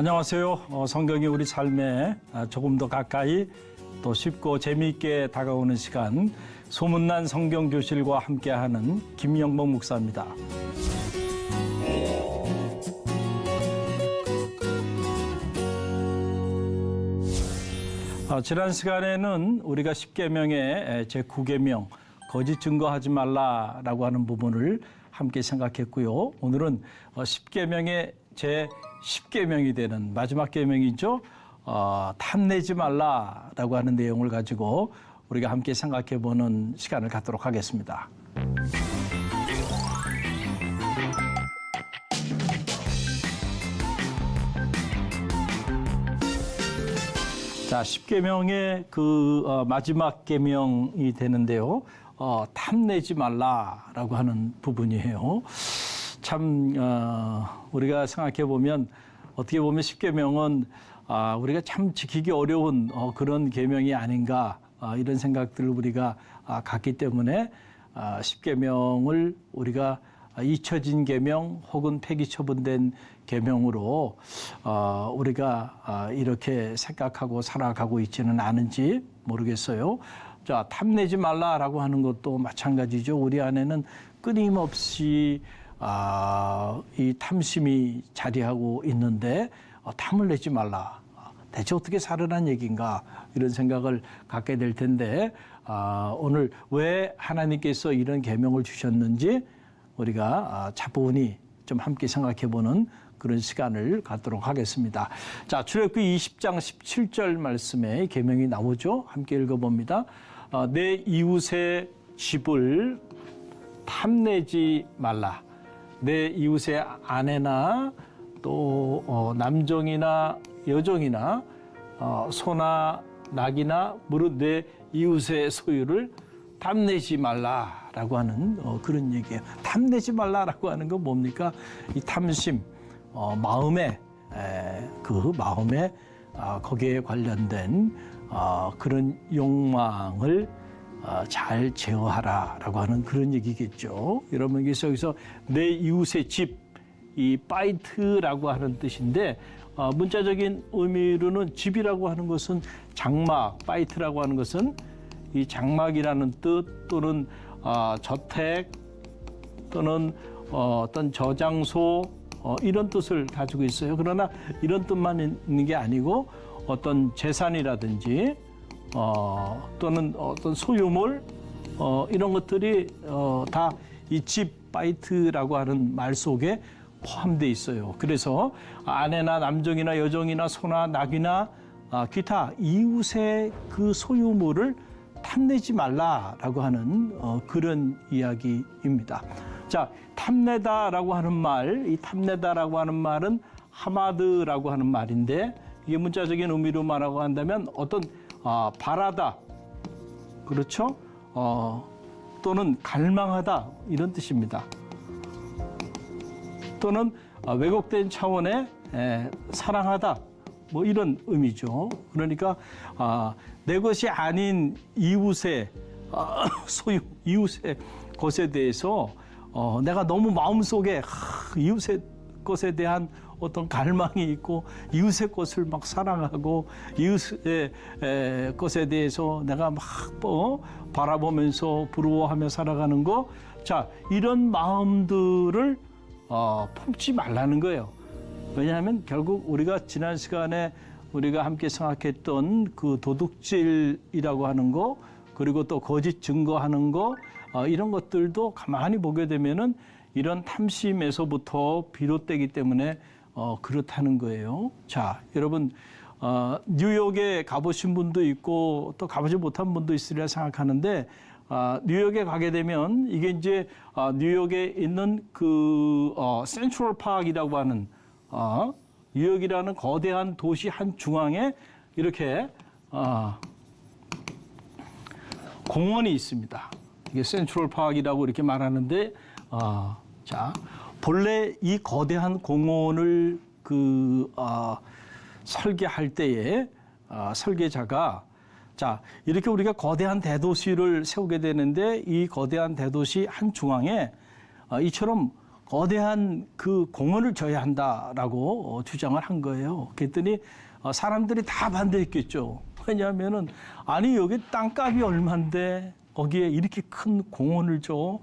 안녕하세요. 성경이 우리 삶에 조금 더 가까이 또 쉽고 재미있게 다가오는 시간, 소문난 성경교실과 함께하는 김영복 목사입니다. 지난 시간에는 우리가 십계명의 제9계명 거짓 증거하지 말라라고 하는 부분을 함께 생각했고요. 오늘은 십계명의 제10계명이 되는 마지막 계명이죠. 탐내지 말라라고 하는 내용을 가지고 우리가 함께 생각해보는 시간을 갖도록 하겠습니다. 자, 10계명의 마지막 계명이 되는데요. 탐내지 말라라고 하는 부분이에요. 참 우리가 생각해 보면 어떻게 보면 10계명은 우리가 참 지키기 어려운 그런 계명이 아닌가 이런 생각들을 우리가 갖기 때문에 10계명을 우리가 잊혀진 계명 혹은 폐기 처분된 계명으로 우리가 이렇게 생각하고 살아가고 있지는 않은지 모르겠어요. 자, 탐내지 말라라고 하는 것도 마찬가지죠. 우리 안에는 끊임없이 이 탐심이 자리하고 있는데 탐을 내지 말라. 대체 어떻게 살으란 얘기인가 이런 생각을 갖게 될 텐데 오늘 왜 하나님께서 이런 계명을 주셨는지 우리가 차분히 좀 함께 생각해보는 그런 시간을 갖도록 하겠습니다. 자, 출애굽기 20장 17절 말씀에 계명이 나오죠. 함께 읽어봅니다. 내 이웃의 집을 탐내지 말라. 내 이웃의 아내나 또 남종이나 여종이나 소나 낙이나 무릇 내 이웃의 소유를 탐내지 말라라고 하는 그런 얘기예요. 탐내지 말라라고 하는 건 뭡니까? 이 탐심, 마음에 거기에 관련된 그런 욕망을 잘 제어하라라고 하는 그런 얘기겠죠. 여러분 여기서 내 이웃의 집, 이 파이트라고 하는 뜻인데 문자적인 의미로는 집이라고 하는 것은 장막, 파이트라고 하는 것은 이 장막이라는 뜻 또는 저택 또는 어떤 저장소 이런 뜻을 가지고 있어요. 그러나 이런 뜻만 있는 게 아니고 어떤 재산이라든지 또는 어떤 소유물 이런 것들이 다 이 집 파이트라고 하는 말 속에 포함되어 있어요. 그래서 아내나 남종이나 여종이나 소나 낙이나 기타 이웃의 그 소유물을 탐내지 말라라고 하는 그런 이야기입니다. 자, 탐내다라고 하는 말, 이 탐내다라고 하는 말은 하마드라고 하는 말인데 이게 문자적인 의미로 말하고 한다면 어떤 바라다, 그렇죠? 또는 갈망하다 이런 뜻입니다. 또는 왜곡된 차원의 사랑하다 뭐 이런 의미죠. 그러니까 내 것이 아닌 이웃의 소유, 이웃의 것에 대해서 내가 너무 마음속에 이웃의 것에 대한 어떤 갈망이 있고 이웃의 것을 막 사랑하고 이웃의 것에 대해서 내가 막 바라보면서 부러워하며 살아가는 거, 자, 이런 마음들을 품지 말라는 거예요. 왜냐하면 결국 우리가 지난 시간에 우리가 함께 생각했던 그 도둑질이라고 하는 거, 그리고 또 거짓 증거하는 거, 이런 것들도 가만히 보게 되면은 이런 탐심에서부터 비롯되기 때문에 그렇다는 거예요. 자, 여러분 뉴욕에 가보신 분도 있고 또 가보지 못한 분도 있으리라 생각하는데 뉴욕에 가게 되면 이게 이제 뉴욕에 있는 그 센트럴 파크이라고 하는 뉴욕이라는 거대한 도시 한 중앙에 이렇게 공원이 있습니다. 이게 센트럴 파크이라고 이렇게 말하는데 자, 본래 이 거대한 공원을 설계할 때에 설계자가 자, 이렇게 우리가 거대한 대도시를 세우게 되는데 이 거대한 대도시 한 중앙에 이처럼 거대한 그 공원을 져야 한다라고 주장을 한 거예요. 그랬더니 사람들이 다 반대했겠죠. 왜냐하면은 아니 여기 땅값이 얼만데 거기에 이렇게 큰 공원을 줘?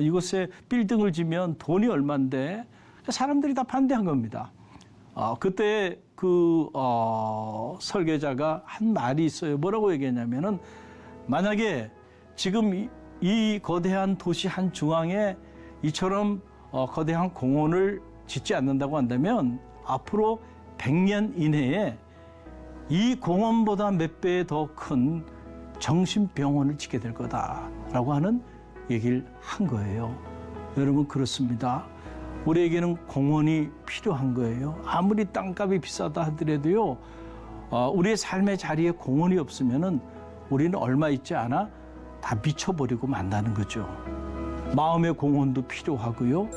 이곳에 빌딩을 지면 돈이 얼만데? 사람들이 다 반대한 겁니다. 그때 그 설계자가 한 말이 있어요. 뭐라고 얘기했냐면은 만약에 지금 이 거대한 도시 한 중앙에 이처럼 거대한 공원을 짓지 않는다고 한다면 앞으로 100년 이내에 이 공원보다 몇 배 더 큰 정신병원을 짓게 될 거다라고 하는 얘기를 한 거예요. 여러분 그렇습니다. 우리에게는 공원이 필요한 거예요. 아무리 땅값이 비싸다 하더라도요. 우리의 삶의 자리에 공원이 없으면은 우리는 얼마 있지 않아 다 미쳐버리고 만다는 거죠. 마음의 공원도 필요하고요.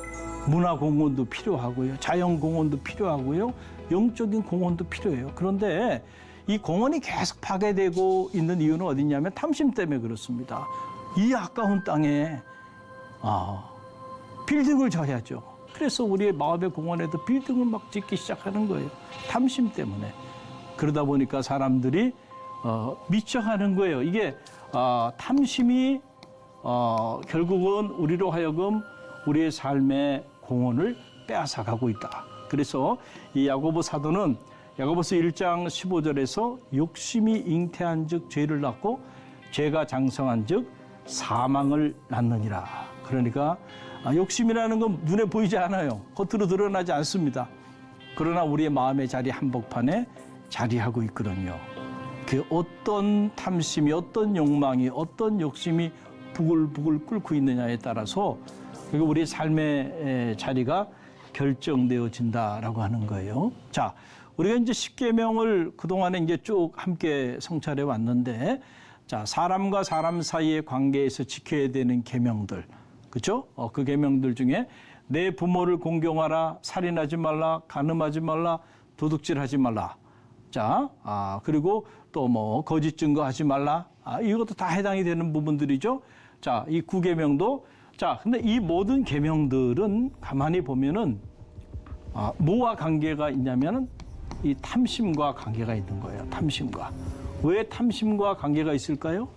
문화 공원도 필요하고요. 자연 공원도 필요하고요. 영적인 공원도 필요해요. 그런데 이 공원이 계속 파괴되고 있는 이유는 어디냐면 탐심 때문에 그렇습니다. 이 아까운 땅에 빌딩을 져야죠. 그래서 우리의 마음의 공원에도 빌딩을 막 짓기 시작하는 거예요. 탐심 때문에. 그러다 보니까 사람들이 미쳐가는 거예요. 이게 탐심이 결국은 우리로 하여금 우리의 삶의 공헌을 빼앗아가고 있다. 그래서 이 야고보 사도는 야고보서 1장 15절에서 욕심이 잉태한 즉 죄를 낳고 죄가 장성한 즉 사망을 낳느니라. 그러니까 욕심이라는 건 눈에 보이지 않아요. 겉으로 드러나지 않습니다. 그러나 우리의 마음의 자리 한복판에 자리하고 있거든요. 그 어떤 탐심이, 어떤 욕망이, 어떤 욕심이 부글부글 끓고 있느냐에 따라서 우리의 삶의 자리가 결정되어진다라고 하는 거예요. 자, 우리가 이제 십계명을 그동안에 이제 쭉 함께 성찰해 왔는데, 자, 사람과 사람 사이의 관계에서 지켜야 되는 계명들, 그렇죠? 그 계명들 중에 내 부모를 공경하라, 살인하지 말라, 간음하지 말라, 도둑질하지 말라. 자, 그리고 또 뭐 거짓 증거하지 말라. 이것도 다 해당이 되는 부분들이죠. 자, 이 9계명도 자, 근데 이 모든 계명들은 가만히 보면은 뭐와 관계가 있냐면은 이 탐심과 관계가 있는 거예요. 탐심과. 왜 탐심과 관계가 있을까요?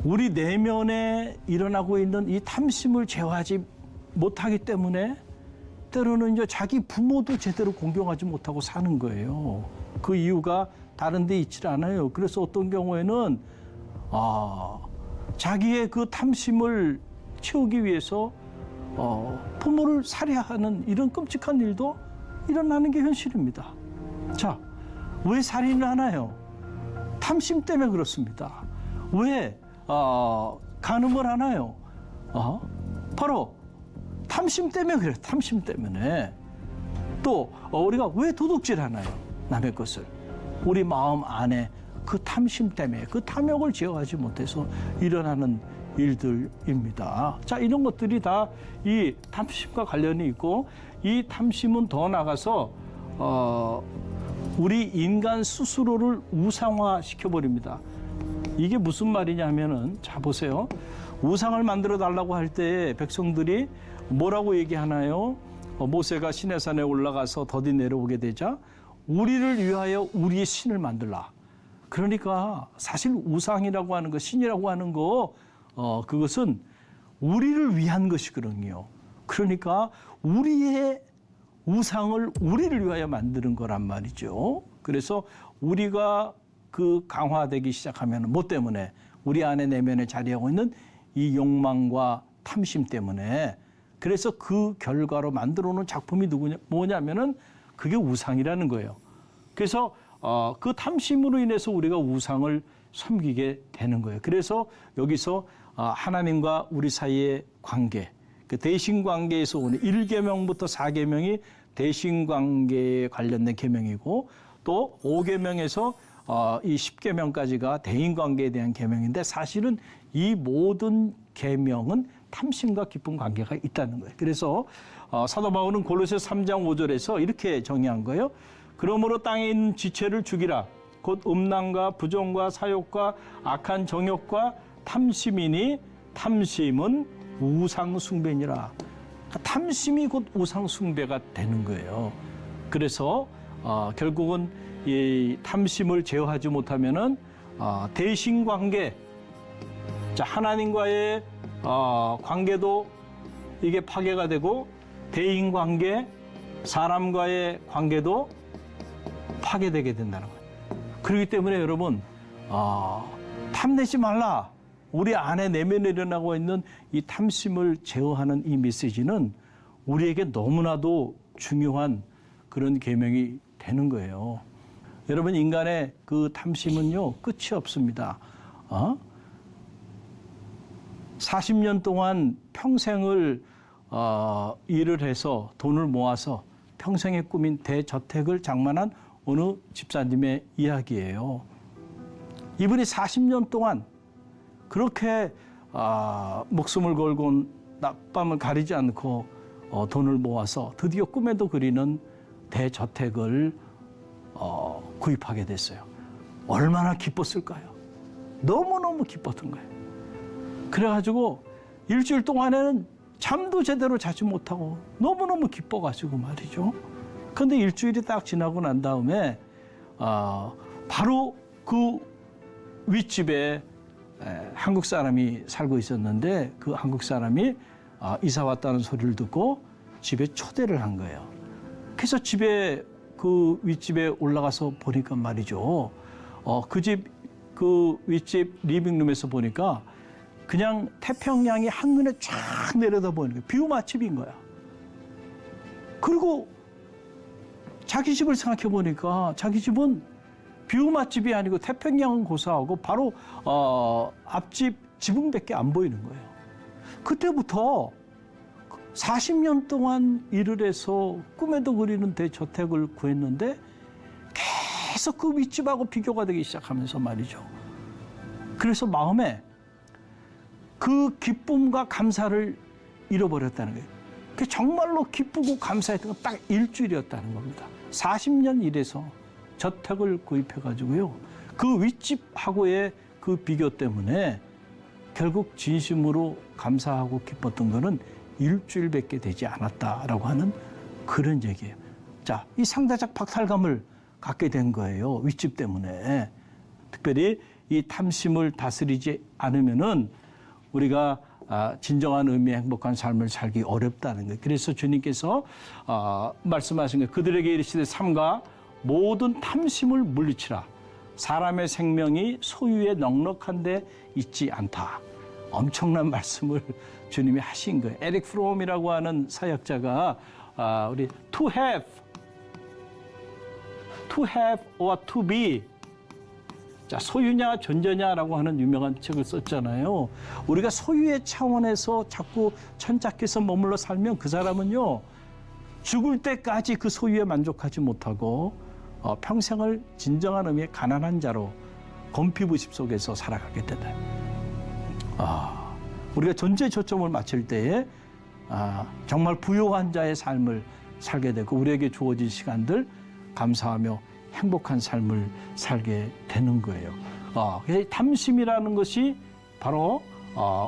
우리 내면에 일어나고 있는 이 탐심을 제어하지 못하기 때문에 때로는 이제 자기 부모도 제대로 공경하지 못하고 사는 거예요. 그 이유가 다른 데 있질 않아요. 그래서 어떤 경우에는 자기의 그 탐심을 채우기 위해서 부모를 살해하는 이런 끔찍한 일도 일어나는 게 현실입니다. 자, 왜 살인을 하나요? 탐심 때문에 그렇습니다. 왜 간음을 하나요? 바로 탐심 때문에 그래요. 탐심 때문에. 또 우리가 왜 도둑질 하나요? 남의 것을. 우리 마음 안에 그 탐심 때문에, 그 탐욕을 제어하지 못해서 일어나는 일들입니다. 자, 이런 것들이 다 이 탐심과 관련이 있고, 이 탐심은 더 나가서 우리 인간 스스로를 우상화 시켜버립니다. 이게 무슨 말이냐 하면은, 자, 보세요. 우상을 만들어 달라고 할 때 백성들이 뭐라고 얘기하나요? 모세가 시내산에 올라가서 더디 내려오게 되자 우리를 위하여 우리의 신을 만들라. 그러니까 사실 우상이라고 하는 거, 신이라고 하는 거, 그것은 우리를 위한 것이거든요. 그러니까 우리의 우상을 우리를 위하여 만드는 거란 말이죠. 그래서 우리가 그 강화되기 시작하면 뭐 때문에? 우리 안에 내면에 자리하고 있는 이 욕망과 탐심 때문에. 그래서 그 결과로 만들어 놓은 작품이 뭐냐면은 그게 우상이라는 거예요. 그래서 그 탐심으로 인해서 우리가 우상을 섬기게 되는 거예요. 그래서 여기서 하나님과 우리 사이의 관계, 그 대신관계에서 오는 1계명부터 4계명이 대신관계에 관련된 계명이고, 또 5계명에서 이 10계명까지가 대인관계에 대한 계명인데, 사실은 이 모든 계명은 탐심과 깊은 관계가 있다는 거예요. 그래서 사도 바울은 골로새 3장 5절에서 이렇게 정의한 거예요. 그러므로 땅에 있는 지체를 죽이라. 곧 음란과 부정과 사욕과 악한 정욕과 탐심이니 탐심은 우상 숭배니라. 탐심이 곧 우상 숭배가 되는 거예요. 그래서 결국은 이 탐심을 제어하지 못하면은 대신 관계, 자, 하나님과의 관계도 이게 파괴가 되고 대인 관계, 사람과의 관계도 파괴되게 된다는 거예요. 그렇기 때문에 여러분 탐내지 말라. 우리 안에 내면에 일어나고 있는 이 탐심을 제어하는 이 메시지는 우리에게 너무나도 중요한 그런 계명이 되는 거예요. 여러분, 인간의 그 탐심은요, 끝이 없습니다. 40년 동안 평생을 일을 해서 돈을 모아서 평생의 꿈인 대저택을 장만한 어느 집사님의 이야기예요. 이분이 40년 동안 그렇게 목숨을 걸고 낮밤을 가리지 않고 돈을 모아서 드디어 꿈에도 그리는 대저택을 구입하게 됐어요. 얼마나 기뻤을까요? 너무너무 기뻤던 거예요. 그래가지고 일주일 동안에는 잠도 제대로 자지 못하고 너무너무 기뻐가지고 말이죠. 그런데 일주일이 딱 지나고 난 다음에 바로 그 윗집에 한국 사람이 살고 있었는데 그 한국 사람이 이사 왔다는 소리를 듣고 집에 초대를 한 거예요. 그래서 집에 그 윗집에 올라가서 보니까 말이죠. 그 윗집 리빙룸에서 보니까 그냥 태평양이 한눈에 쫙 내려다 보이는 거예요. 뷰 맛집인 거야. 그리고 자기 집을 생각해 보니까 자기 집은 뷰 맛집이 아니고 태평양은 고사하고 바로 앞집 지붕밖에 안 보이는 거예요. 그때부터 40년 동안 일을 해서 꿈에도 그리는 대저택을 구했는데 계속 그 윗집하고 비교가 되기 시작하면서 말이죠. 그래서 마음에 그 기쁨과 감사를 잃어버렸다는 거예요. 그 정말로 기쁘고 감사했던 건 딱 일주일이었다는 겁니다. 40년 일해서 저택을 구입해가지고요. 그 윗집하고의 그 비교 때문에 결국 진심으로 감사하고 기뻤던 거는 일주일밖에 되지 않았다라고 하는 그런 얘기예요. 자, 이 상대적 박탈감을 갖게 된 거예요. 윗집 때문에. 특별히 이 탐심을 다스리지 않으면은 우리가 진정한 의미의 행복한 삶을 살기 어렵다는 거예요. 그래서 주님께서 말씀하신 거예요. 그들에게 이르시되 삼가 모든 탐심을 물리치라. 사람의 생명이 소유에 넉넉한 데 있지 않다. 엄청난 말씀을 주님이 하신 거예요. 에릭 프롬이라고 하는 사역자가 우리 to have or to be, 자, 소유냐 존재냐라고 하는 유명한 책을 썼잖아요. 우리가 소유의 차원에서 자꾸 천착해서 머물러 살면 그 사람은요, 죽을 때까지 그 소유에 만족하지 못하고 평생을 진정한 의미의 가난한 자로 곰피부십 속에서 살아가게 된다. 우리가 존재 초점을 맞출 때에 정말 부요한 자의 삶을 살게 되고 우리에게 주어진 시간들 감사하며 행복한 삶을 살게 되는 거예요. 그래서 탐심이라는 것이 바로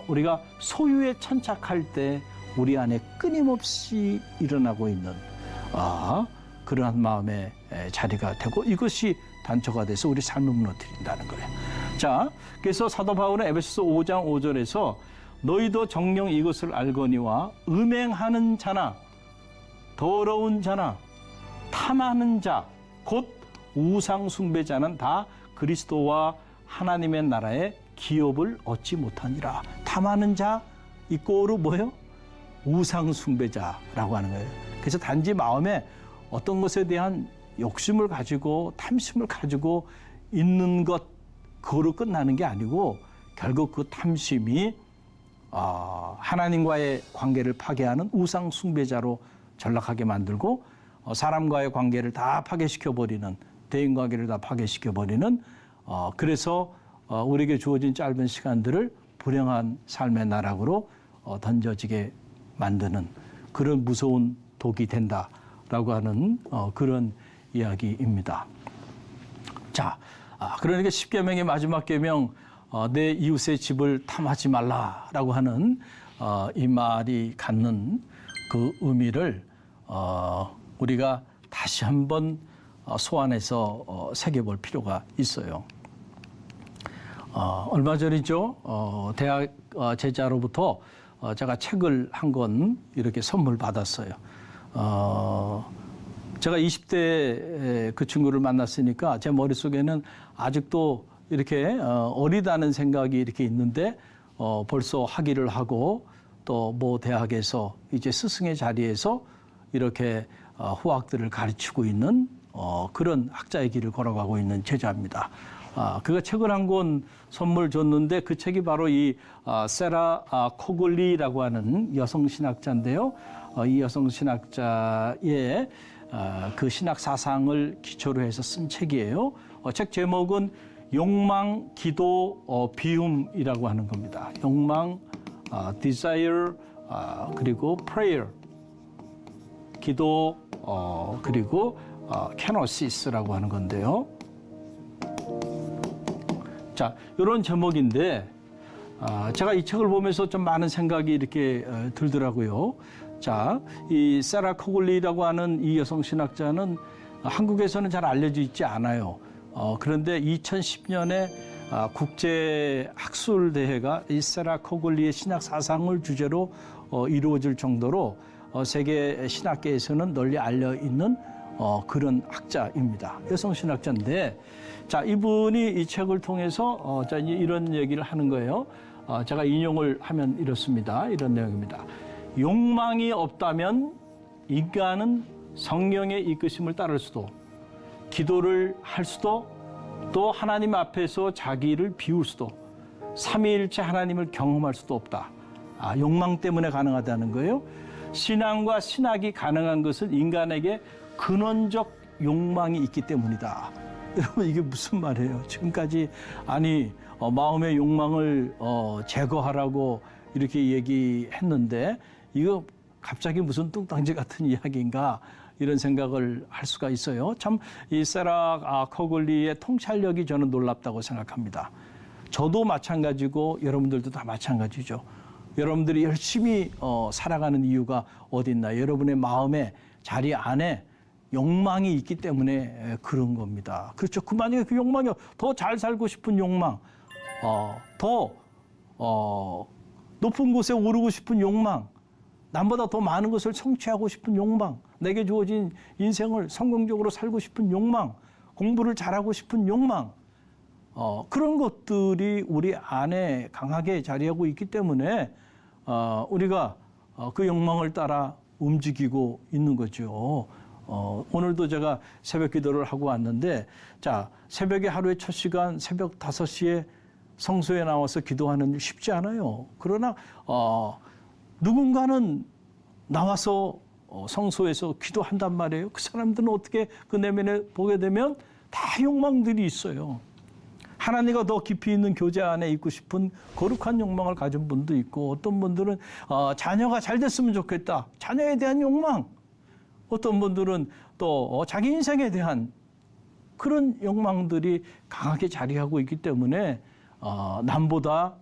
우리가 소유에 천착할 때 우리 안에 끊임없이 일어나고 있는 그러한 마음의 자리가 되고 이것이 단초가 돼서 우리 삶을 무너뜨린다는 거예요. 자, 그래서 사도 바울은 에베소서 5장 5절에서 너희도 정녕 이것을 알거니와 음행하는 자나 더러운 자나 탐하는 자 곧 우상 숭배자는 다 그리스도와 하나님의 나라의 기업을 얻지 못하니라. 탐하는 자 이꼬르 뭐예요? 우상 숭배자라고 하는 거예요. 그래서 단지 마음에 어떤 것에 대한 욕심을 가지고 탐심을 가지고 있는 것 그거로 끝나는 게 아니고 결국 그 탐심이 하나님과의 관계를 파괴하는 우상 숭배자로 전락하게 만들고 사람과의 관계를 다 파괴시켜버리는 대인관계를 다 파괴시켜버리는 그래서 우리에게 주어진 짧은 시간들을 불행한 삶의 나락으로 던져지게 만드는 그런 무서운 독이 된다라고 하는 그런 이야기입니다. 자, 그러니까 십계명의 마지막 계명 내 이웃의 집을 탐하지 말라라고 하는 이 말이 갖는 그 의미를 우리가 다시 한번 소환해서 새겨볼 필요가 있어요. 얼마 전이죠. 대학 제자로부터 제가 책을 한 권 이렇게 선물 받았어요. 제가 20대 그 친구를 만났으니까 제 머릿속에는 아직도 이렇게 어리다는 생각이 이렇게 있는데 벌써 학위를 하고 또 모 대학에서 이제 스승의 자리에서 이렇게 후학들을 가르치고 있는 그런 학자의 길을 걸어가고 있는 제자입니다. 그가 책을 한 권 선물 줬는데 그 책이 바로 이 세라 코글리라고 하는 여성 신학자인데요. 이 여성 신학자의 그 신학 사상을 기초로 해서 쓴 책이에요. 책 제목은 욕망, 기도, 비움이라고 하는 겁니다. 욕망, desire, 그리고 prayer, 기도, 그리고 캐노시스라고 하는 건데요. 자, 이런 제목인데 제가 이 책을 보면서 좀 많은 생각이 이렇게 들더라고요. 자, 이 세라 코글리라고 하는 이 여성 신학자는 한국에서는 잘 알려져 있지 않아요. 그런데 2010년에 국제 학술 대회가 이 세라 코글리의 신학 사상을 주제로 이루어질 정도로 세계 신학계에서는 널리 알려 있는 그런 학자입니다. 여성 신학자인데, 자, 이분이 이 책을 통해서 자, 이런 얘기를 하는 거예요. 제가 인용을 하면 이렇습니다. 이런 내용입니다. 욕망이 없다면 인간은 성령의 이끄심을 따를 수도, 기도를 할 수도, 또 하나님 앞에서 자기를 비울 수도, 삼위일체 하나님을 경험할 수도 없다. 욕망 때문에 가능하다는 거예요. 신앙과 신학이 가능한 것은 인간에게 근원적 욕망이 있기 때문이다. 여러분, 이게 무슨 말이에요? 지금까지 마음의 욕망을 제거하라고 이렇게 얘기했는데 이거 갑자기 무슨 뚱딴지 같은 이야기인가, 이런 생각을 할 수가 있어요. 참 이 세라 코글리의 통찰력이 저는 놀랍다고 생각합니다. 저도 마찬가지고 여러분들도 다 마찬가지죠. 여러분들이 열심히 살아가는 이유가 어디 있나? 여러분의 마음의 자리 안에 욕망이 있기 때문에 그런 겁니다. 그렇죠. 만약에 그 욕망이 더 잘 살고 싶은 욕망, 더 높은 곳에 오르고 싶은 욕망, 남보다 더 많은 것을 성취하고 싶은 욕망, 내게 주어진 인생을 성공적으로 살고 싶은 욕망, 공부를 잘하고 싶은 욕망, 그런 것들이 우리 안에 강하게 자리하고 있기 때문에 우리가 그 욕망을 따라 움직이고 있는 거죠. 오늘도 제가 새벽 기도를 하고 왔는데, 자, 새벽에 하루의 첫 시간 새벽 5시에 성소에 나와서 기도하는 일 쉽지 않아요. 그러나 누군가는 나와서 성소에서 기도한단 말이에요. 그 사람들은 어떻게 그 내면에 보게 되면 다 욕망들이 있어요. 하나님과 더 깊이 있는 교제 안에 있고 싶은 거룩한 욕망을 가진 분도 있고, 어떤 분들은 자녀가 잘 됐으면 좋겠다, 자녀에 대한 욕망, 어떤 분들은 또 자기 인생에 대한 그런 욕망들이 강하게 자리하고 있기 때문에 남보다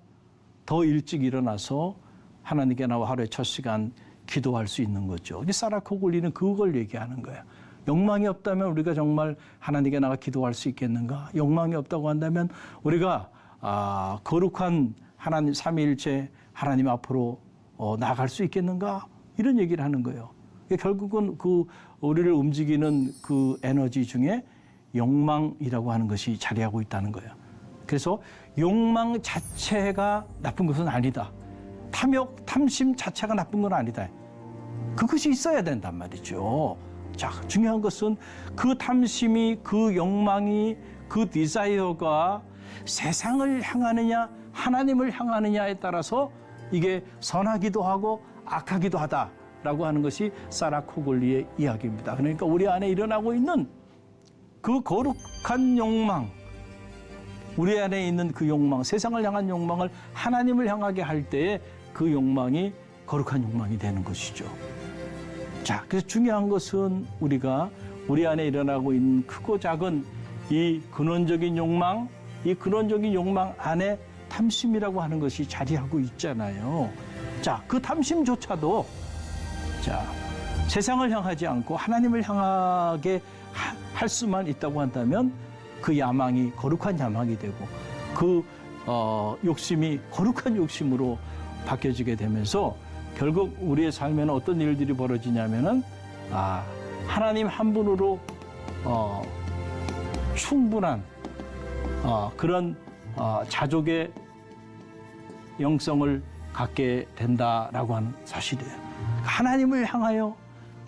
더 일찍 일어나서 하나님께 나와 하루의 첫 시간 기도할 수 있는 거죠. 세라 코글리는 그걸 얘기하는 거예요. 욕망이 없다면 우리가 정말 하나님께 나가 기도할 수 있겠는가? 욕망이 없다고 한다면 우리가 거룩한 하나님 삼위일체 하나님 앞으로 나아갈 수 있겠는가? 이런 얘기를 하는 거예요. 결국은 그 우리를 움직이는 그 에너지 중에 욕망이라고 하는 것이 자리하고 있다는 거예요. 그래서 욕망 자체가 나쁜 것은 아니다. 탐욕, 탐심 자체가 나쁜 건 아니다. 그것이 있어야 된단 말이죠. 자, 중요한 것은 그 탐심이, 그 욕망이, 그 디자이어가 세상을 향하느냐, 하나님을 향하느냐에 따라서 이게 선하기도 하고 악하기도 하다라고 하는 것이 세라 코글리의 이야기입니다. 그러니까 우리 안에 일어나고 있는 그 거룩한 욕망, 우리 안에 있는 그 욕망, 세상을 향한 욕망을 하나님을 향하게 할 때에 그 욕망이 거룩한 욕망이 되는 것이죠. 자, 그래서 중요한 것은 우리가 우리 안에 일어나고 있는 크고 작은 이 근원적인 욕망, 이 근원적인 욕망 안에 탐심이라고 하는 것이 자리하고 있잖아요. 자, 그 탐심조차도 자, 세상을 향하지 않고 하나님을 향하게 할 수만 있다고 한다면 그 야망이 거룩한 야망이 되고 그 욕심이 거룩한 욕심으로 바뀌어지게 되면서 결국 우리의 삶에는 어떤 일들이 벌어지냐면은 하나님 한 분으로 충분한 그런 자족의 영성을 갖게 된다라고 하는 사실이에요. 하나님을 향하여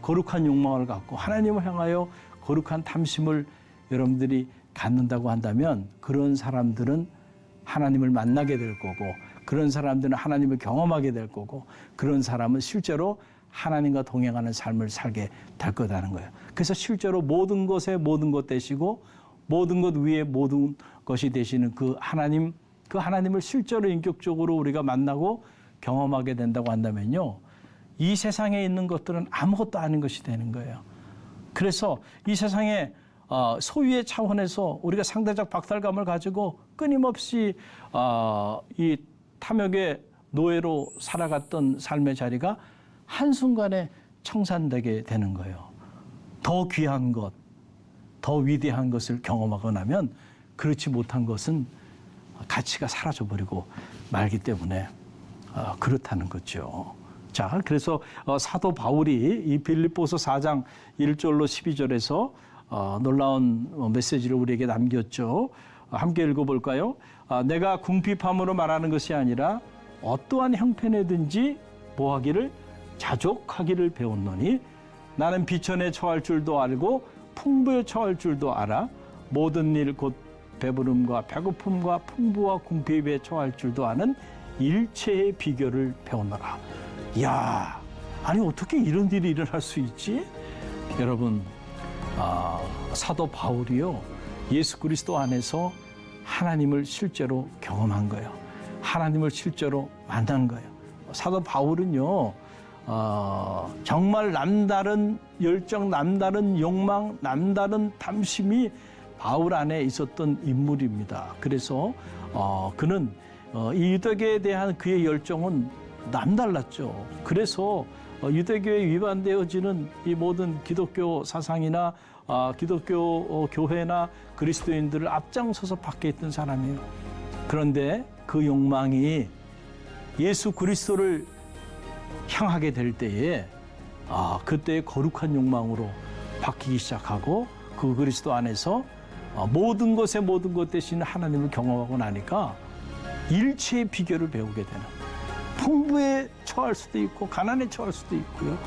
거룩한 욕망을 갖고 하나님을 향하여 거룩한 탐심을 여러분들이 갖는다고 한다면 그런 사람들은 하나님을 만나게 될 거고 그런 사람들은 하나님을 경험하게 될 거고 그런 사람은 실제로 하나님과 동행하는 삶을 살게 될 거라는 거예요. 그래서 실제로 모든 것에 모든 것 되시고 모든 것 위에 모든 것이 되시는 그 하나님을 실제로 인격적으로 우리가 만나고 경험하게 된다고 한다면요. 이 세상에 있는 것들은 아무것도 아닌 것이 되는 거예요. 그래서 이 세상에 소유의 차원에서 우리가 상대적 박탈감을 가지고 끊임없이 이 탐욕의 노예로 살아갔던 삶의 자리가 한순간에 청산되게 되는 거예요. 더 귀한 것, 더 위대한 것을 경험하고 나면 그렇지 못한 것은 가치가 사라져버리고 말기 때문에 그렇다는 거죠. 자, 그래서 사도 바울이 이 빌립보서 4장 1절로 12절에서 놀라운 메시지를 우리에게 남겼죠. 함께 읽어볼까요? 내가 궁핍함으로 말하는 것이 아니라 어떠한 형편에든지 뭐하기를 자족하기를 배웠노니 나는 비천에 처할 줄도 알고 풍부에 처할 줄도 알아 모든 일 곧 배부름과 배고픔과 풍부와 궁핍에 처할 줄도 아는 일체의 비결을 배웠노라. 이야, 아니 어떻게 이런 일이 일어날 수 있지? 여러분, 사도 바울이요 예수 그리스도 안에서 하나님을 실제로 경험한 거예요. 하나님을 실제로 만난 거예요. 사도 바울은요 정말 남다른 열정, 남다른 욕망, 남다른 탐심이 바울 안에 있었던 인물입니다. 그래서 그는 이 유대교에 대한 그의 열정은 남달랐죠. 그래서 유대교에 위반되어지는 이 모든 기독교 사상이나 기독교 교회나 그리스도인들을 앞장서서 박해했던 사람이에요. 그런데 그 욕망이 예수 그리스도를 향하게 될 때에 그때의 거룩한 욕망으로 바뀌기 시작하고 그 그리스도 안에서 모든 것에 모든 것 대신 하나님을 경험하고 나니까 일체의 비결을 배우게 되는 풍부에 처할 수도 있고 가난에 처할 수도 있고요.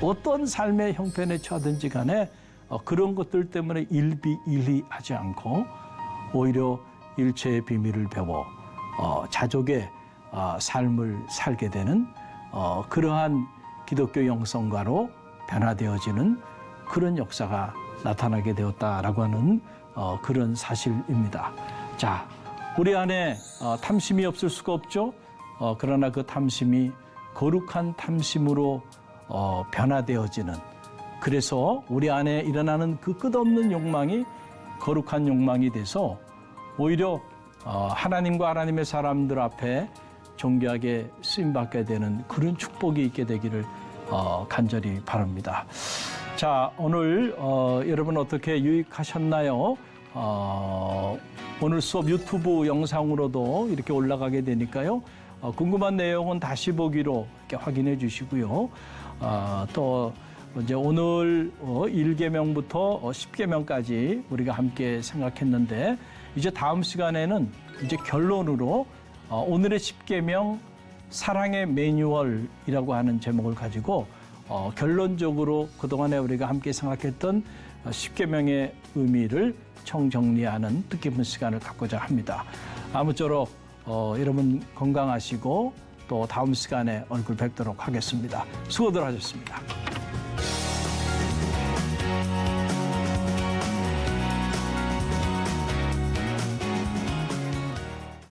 어떤 삶의 형편에 처하든지 간에 그런 것들 때문에 일비일리하지 않고 오히려 일체의 비밀을 배워 자족의 삶을 살게 되는 그러한 기독교 영성가로 변화되어지는 그런 역사가 나타나게 되었다라고 하는 그런 사실입니다. 자, 우리 안에 탐심이 없을 수가 없죠. 그러나 그 탐심이 거룩한 탐심으로 변화되어지는, 그래서 우리 안에 일어나는 그 끝없는 욕망이 거룩한 욕망이 돼서 오히려 하나님과 하나님의 사람들 앞에 존귀하게 쓰임받게 되는 그런 축복이 있게 되기를 간절히 바랍니다. 자, 오늘 여러분 어떻게 유익하셨나요? 오늘 수업 유튜브 영상으로도 이렇게 올라가게 되니까요. 궁금한 내용은 다시 보기로 이렇게 확인해 주시고요. 또 이제 오늘 1계명부터 10계명까지 우리가 함께 생각했는데 이제 다음 시간에는 이제 결론으로 오늘의 10계명 사랑의 매뉴얼이라고 하는 제목을 가지고 결론적으로 그동안에 우리가 함께 생각했던 10계명의 의미를 총정리하는 뜻깊은 시간을 갖고자 합니다. 아무쪼록 여러분 건강하시고 또 다음 시간에 얼굴 뵙도록 하겠습니다. 수고들 하셨습니다.